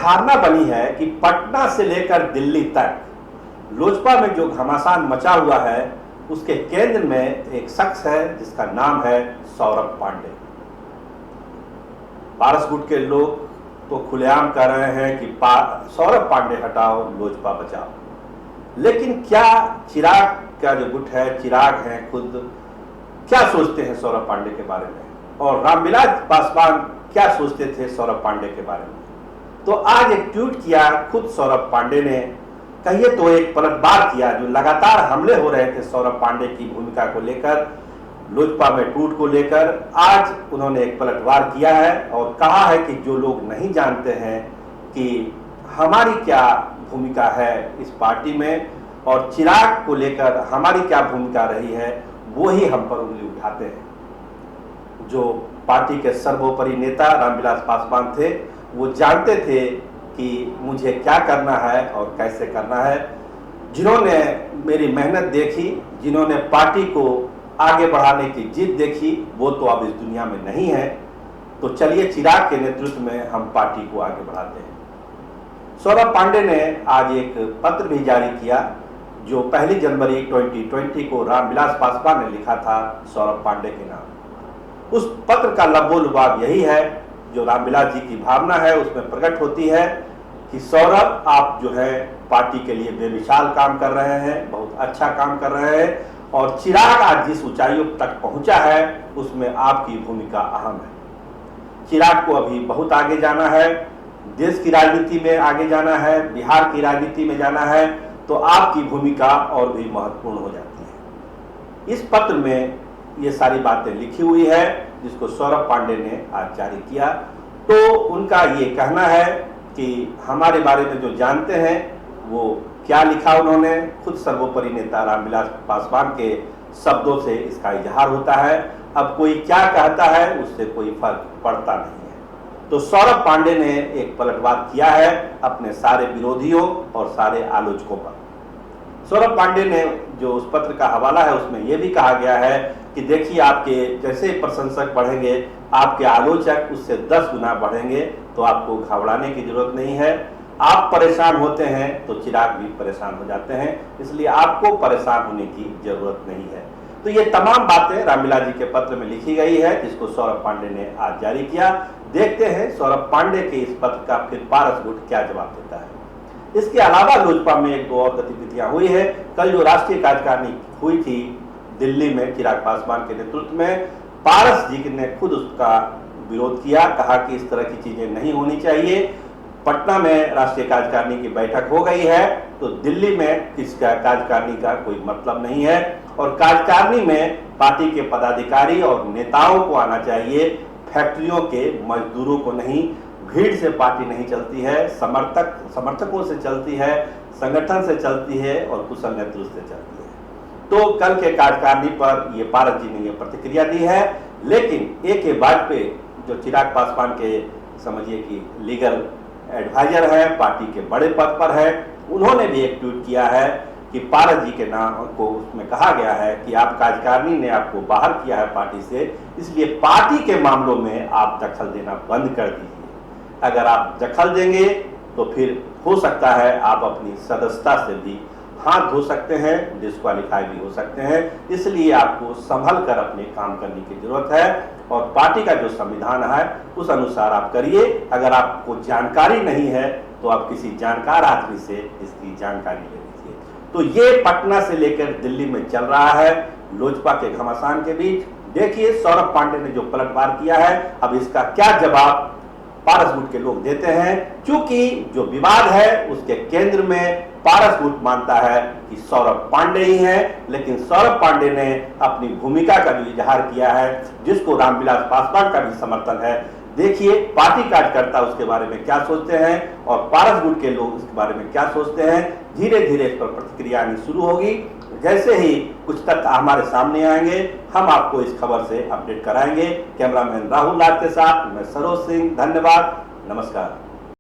धारणा बनी है कि पटना से लेकर दिल्ली तक लोजपा में जो घमासान मचा हुआ है उसके केंद्र में एक शख्स है जिसका नाम है सौरभ पांडे। पारस गुट के लोग तो खुलेआम कह रहे हैं कि सौरभ पांडे हटाओ, लोजपा बचाओ, लेकिन क्या चिराग का जो गुट है, चिराग है खुद, क्या सोचते हैं सौरभ पांडे के बारे में, और रामविलास पासवान क्या सोचते थे सौरभ पांडे के बारे में? तो आज एक ट्वीट किया खुद सौरभ पांडे ने, कहिए तो एक पलटवार किया। जो लगातार हमले हो रहे थे सौरभ पांडे की भूमिका को लेकर, लोजपा में टूट को लेकर, आज उन्होंने एक पलटवार किया है और कहा है कि जो लोग नहीं जानते हैं कि हमारी क्या भूमिका है इस पार्टी में और चिराग को लेकर हमारी क्या भूमिका रही है, वो ही हम पर उंगली उठाते हैं। जो पार्टी के सर्वोपरि नेता रामविलास पासवान थे, वो जानते थे कि मुझे क्या करना है और कैसे करना है। जिन्होंने मेरी मेहनत देखी, जिन्होंने पार्टी को आगे बढ़ाने की जिद देखी, वो तो अब इस दुनिया में नहीं है। तो चलिए चिराग के नेतृत्व में हम पार्टी को आगे बढ़ाते हैं। सौरभ पांडे ने आज एक पत्र भी जारी किया जो 1 जनवरी 2020 को रामविलास पासवान ने लिखा था सौरभ पांडे के नाम। उस पत्र का लबोलुबाब यही है जो रामविलास जी की भावना है उसमें प्रकट होती है कि सौरभ, आप जो है पार्टी के लिए बेमिसाल काम कर रहे हैं, बहुत अच्छा काम कर रहे हैं, और चिराग आज जिस ऊंचाइयों तक पहुंचा है उसमें आपकी भूमिका अहम है। चिराग को अभी बहुत आगे जाना है, देश की राजनीति में आगे जाना है, बिहार की राजनीति में जाना है, तो आपकी भूमिका और भी महत्वपूर्ण हो जाती है। इस पत्र में ये सारी बातें लिखी हुई है जिसको सौरभ पांडे ने आज जारी किया। तो उनका ये कहना है कि हमारे बारे में जो जानते हैं वो क्या लिखा उन्होंने, खुद सर्वोपरि नेता रामविलास पासवान के शब्दों से इसका इजहार होता है। अब कोई क्या कहता है उससे कोई फर्क पड़ता नहीं है। तो सौरभ पांडे ने एक पलटवार किया है अपने सारे विरोधियों और सारे आलोचकों पर। सौरभ पांडे ने जो उस पत्र का हवाला है उसमें यह भी कहा गया है कि देखिए, आपके जैसे प्रशंसक बढ़ेंगे, आपके आलोचक उससे 10 गुना बढ़ेंगे, तो आपको घबराने की जरूरत नहीं है। आप परेशान होते हैं तो चिराग भी परेशान हो जाते हैं, इसलिए आपको परेशान होने की जरूरत नहीं है। तो ये तमाम बातें रामविलास जी के पत्र में लिखी गई है जिसको सौरभ पांडे ने आज जारी किया। देखते हैं सौरभ पांडे के इस पत्र का फिर पारस गुट क्या जवाब देता है। इसके अलावा लोजपा में एक दो और गतिविधियां हुई है। कल जो राष्ट्रीय कार्यकारिणी हुई थी दिल्ली में चिराग पासवान के नेतृत्व में, पारस जी ने खुद उसका विरोध किया, कहा कि इस तरह की चीजें नहीं होनी चाहिए। पटना में राष्ट्रीय कार्यकारिणी की बैठक हो गई है तो दिल्ली में इस कार्यकारिणी का कोई मतलब नहीं है, और कार्यकारिणी में पार्टी के पदाधिकारी और नेताओं को आना चाहिए, फैक्ट्रियों के मजदूरों को नहीं। भीड़ से पार्टी नहीं चलती है, समर्थकों से चलती है, संगठन से चलती है और कुशल नेतृत्व से चलती है। तो कल के कार्यकारिणी पर ये पारस जी ने ये प्रतिक्रिया दी है। लेकिन ए.के. वाजपेयी जो चिराग पासवान के समझिए कि लीगल एडवाइजर है, पार्टी के बड़े पद पर है, उन्होंने भी एक ट्वीट किया है कि पारस जी के नाम को उसमें कहा गया है कि आप कार्यकारिणी ने आपको बाहर किया है पार्टी से, इसलिए पार्टी के मामलों में आप दखल देना बंद कर दीजिए। अगर आप दखल देंगे तो फिर हो सकता है आप अपनी सदस्यता से भी हाथ धो सकते हैं, डिस्क्वालीफाई भी हो सकते हैं। इसलिए आपको संभल कर अपने काम करने की जरूरत है और पार्टी का जो संविधान है उस अनुसार आप करिए। अगर आपको जानकारी नहीं है तो आप किसी जानकार आदमी से इसकी जानकारी ले लीजिए। तो ये पटना से लेकर दिल्ली में चल रहा है लोजपा के घमासान के बीच। देखिए सौरभ पांडे ने जो पलटवार किया है, अब इसका क्या जवाब पारस गुट के लोग देते हैं। क्योंकि जो विवाद है उसके केंद्र में पारस गुट मानता है कि सौरभ पांडे ही हैं, लेकिन सौरभ पांडे ने अपनी भूमिका का भी इजहार किया है जिसको रामविलास पासवान का भी समर्थन है। देखिए पार्टी कार्यकर्ता उसके बारे में क्या सोचते हैं और पारस गुट के लोग उसके बारे में क्या सोचते हैं। धीरे धीरे इस पर प्रतिक्रिया आनी शुरू होगी। जैसे ही कुछ तथ्य हमारे सामने आएंगे हम आपको इस खबर से अपडेट कराएंगे। कैमरामैन राहुल लाल के साथ मैं सरोज सिंह, धन्यवाद, नमस्कार।